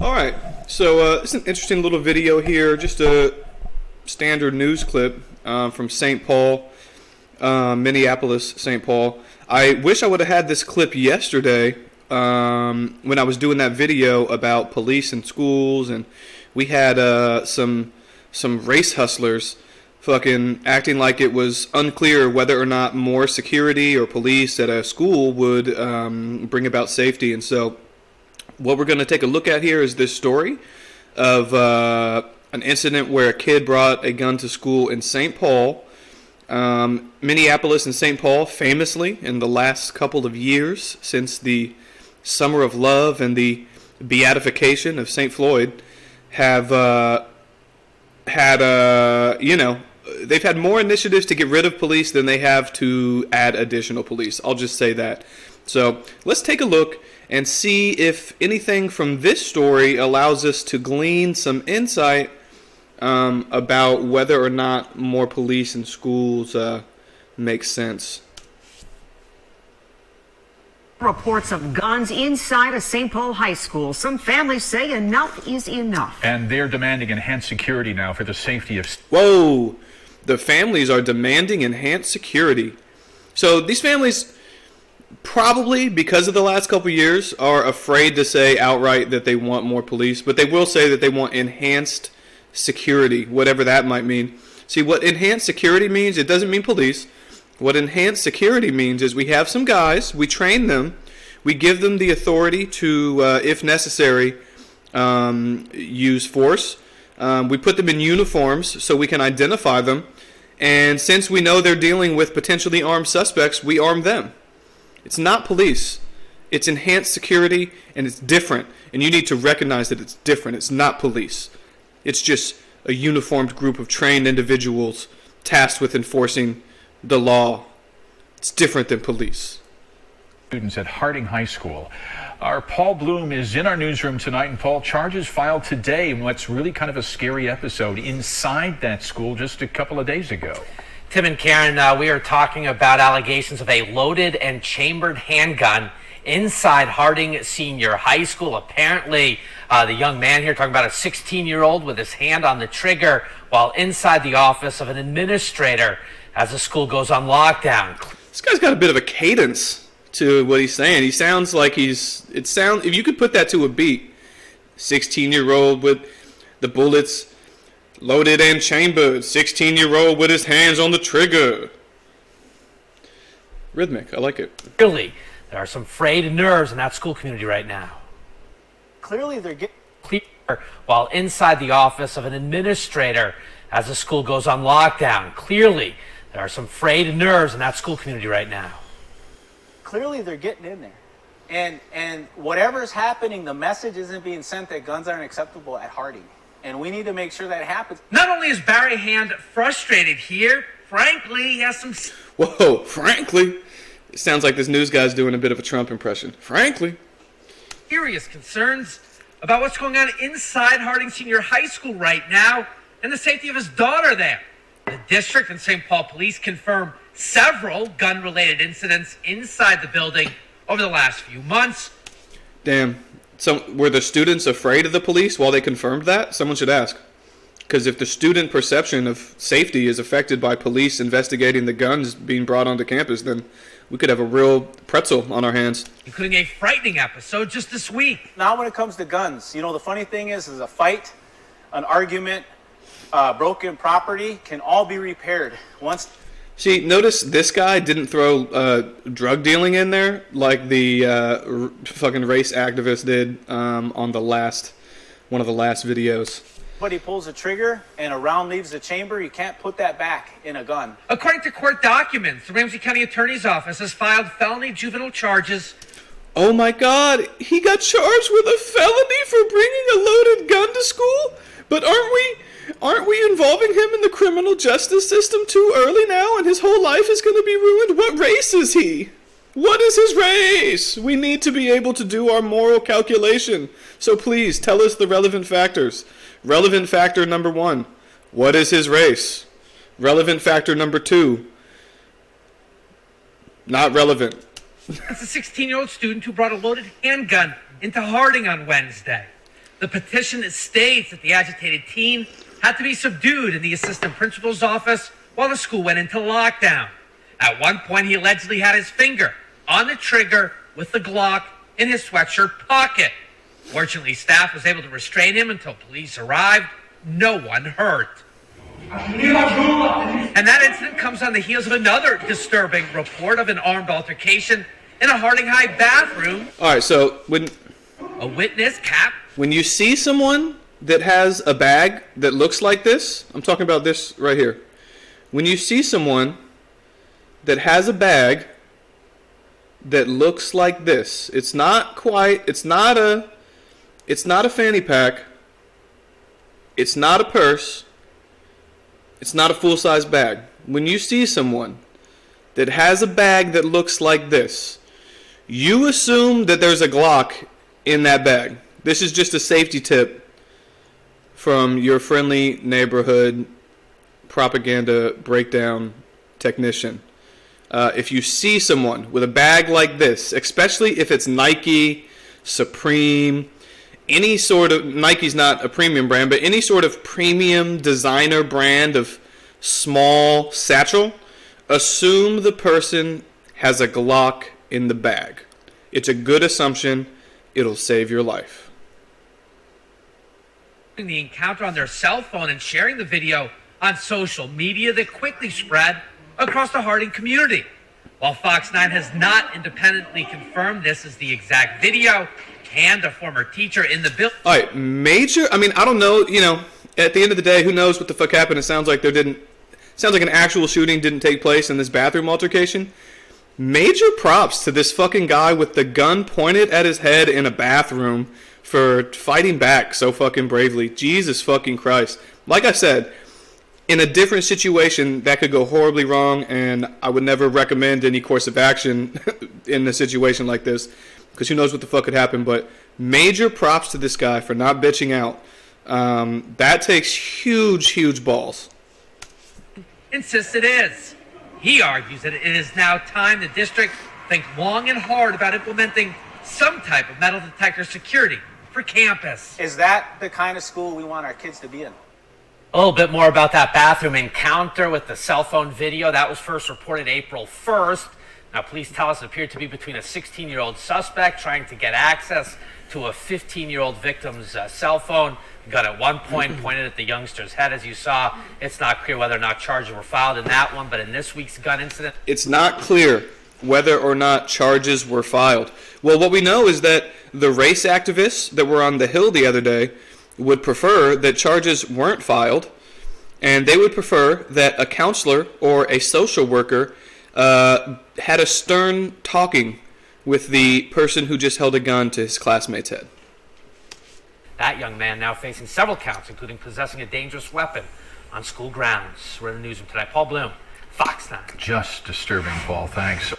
Alright, so it's an interesting little video here, just a standard news clip from St. Paul, Minneapolis, St. Paul. I wish I would have had this clip yesterday when I was doing that video about police and schools, and we had some race hustlers fucking acting like it was unclear whether or not more security or police at a school would bring about safety. And so what we're going to take a look at here is this story of an incident where a kid brought a gun to school in St. Paul. Minneapolis and St. Paul, famously, in the last couple of years, since the Summer of Love and the beatification of St. Floyd, have they've had more initiatives to get rid of police than they have to add additional police. I'll just say that. So let's take a look and see if anything from this story allows us to glean some insight about whether or not more police in schools makes sense. Reports of guns inside a St. Paul high school. Some families say enough is enough. And they're demanding enhanced security now for the safety of... Whoa! The families are demanding enhanced security. So these families, probably because of the last couple of years, are afraid to say outright that they want more police, but they will say that they want enhanced security, whatever that might mean. See, what enhanced security means, it doesn't mean police. What enhanced security means is we have some guys, we train them, we give them the authority to, if necessary, use force. We put them in uniforms so we can identify them. And since we know they're dealing with potentially armed suspects, we arm them. It's not police. It's enhanced security, and it's different. And you need to recognize that it's different. It's not police. It's just a uniformed group of trained individuals tasked with enforcing the law. It's different than police. Students at Harding High School. Our Paul Bloom is in our newsroom tonight, and Paul, charges filed today in what's really kind of a scary episode inside that school just a couple of days ago. Tim and Karen, we are talking about allegations of a loaded and chambered handgun inside Harding Senior High School. Apparently, the young man here talking about a 16-year-old with his hand on the trigger while inside the office of an administrator as the school goes on lockdown. This guy's got a bit of a cadence to what he's saying. He sounds like if you could put that to a beat, 16-year-old with the bullets loaded and chambered, 16-year-old with his hands on the trigger. Rhythmic, I like it. Clearly, there are some frayed nerves in that school community right now. Clearly, they're getting clear while inside the office of an administrator as the school goes on lockdown. Clearly, there are some frayed nerves in that school community right now. Clearly, they're getting in there. And whatever's happening, the message isn't being sent that guns aren't acceptable at Harding. And we need to make sure that happens. Not only is Barry Hand frustrated here, frankly, he has some... Whoa, frankly? It sounds like this news guy's doing a bit of a Trump impression. Frankly. Serious concerns about what's going on inside Harding Senior High School right now and the safety of his daughter there. The district and St. Paul police confirm several gun-related incidents inside the building over the last few months. Damn. So were the students afraid of the police while they confirmed that? Someone should ask. Because if the student perception of safety is affected by police investigating the guns being brought onto campus, then we could have a real pretzel on our hands. Including a frightening episode just this week. Now when it comes to guns, the funny thing is a fight, an argument, broken property can all be repaired once. See, notice this guy didn't throw drug dealing in there like the fucking race activist did on one of the last videos. But he pulls the trigger and a round leaves the chamber, you can't put that back in a gun. According to court documents, the Ramsey County Attorney's Office has filed felony juvenile charges. Oh my God, he got charged with a felony for bringing a loaded gun to school? But aren't we involving him in the criminal justice system too early now, and his whole life is going to be ruined? What race is he? What is his race? We need to be able to do our moral calculation. So please, tell us the relevant factors. Relevant factor number 1, what is his race? Relevant factor number 2, not relevant. That's a 16-year-old student who brought a loaded handgun into Harding on Wednesday. The petition states that the agitated teen had to be subdued in the assistant principal's office while the school went into lockdown. At one point, he allegedly had his finger on the trigger with the Glock in his sweatshirt pocket. Fortunately, staff was able to restrain him until police arrived. No one hurt. And that incident comes on the heels of another disturbing report of an armed altercation in a Harding High bathroom. All right, so A witness, Cap. when you see someone that has a bag that looks like this, I'm talking about this right here. When you see someone that has a bag that looks like this, it's not a fanny pack, it's not a purse, it's not a full-size bag. When you see someone that has a bag that looks like this, you assume that there's a Glock in that bag. This is just a safety tip from your friendly neighborhood propaganda breakdown technician. If you see someone with a bag like this, especially if it's Nike, Supreme, any sort of, Nike's not a premium brand, but any sort of premium designer brand of small satchel, assume the person has a Glock in the bag. It's a good assumption. It'll save your life. The encounter on their cell phone and sharing the video on social media that quickly spread across the Harding community. While Fox 9 has not independently confirmed this is the exact video, and a former teacher in the building. All right, I don't know, at the end of the day, who knows what the fuck happened? It sounds like an actual shooting didn't take place in this bathroom altercation. Major props to this fucking guy with the gun pointed at his head in a bathroom for fighting back so fucking bravely. Jesus fucking Christ. Like I said, in a different situation, that could go horribly wrong, and I would never recommend any course of action in a situation like this, because who knows what the fuck could happen. But major props to this guy for not bitching out. That takes huge balls. Insists it is. He argues that it is now time the district think long and hard about implementing some type of metal detector security for campus. Is that the kind of school we want our kids to be in? A little bit more about that bathroom encounter with the cell phone video. That was first reported April 1st. Now, police tell us it appeared to be between a 16-year-old suspect trying to get access to a 15-year-old victim's cell phone. The gun at one point pointed at the youngster's head, as you saw. It's not clear whether or not charges were filed in that one, but in this week's gun incident... It's not clear whether or not charges were filed. Well, what we know is that the race activists that were on the Hill the other day would prefer that charges weren't filed, and they would prefer that a counselor or a social worker had a stern talking with the person who just held a gun to his classmate's head. That young man now facing several counts, including possessing a dangerous weapon on school grounds. We're in the newsroom tonight. Paul Bloom, Fox 9. Just disturbing, Paul. Thanks.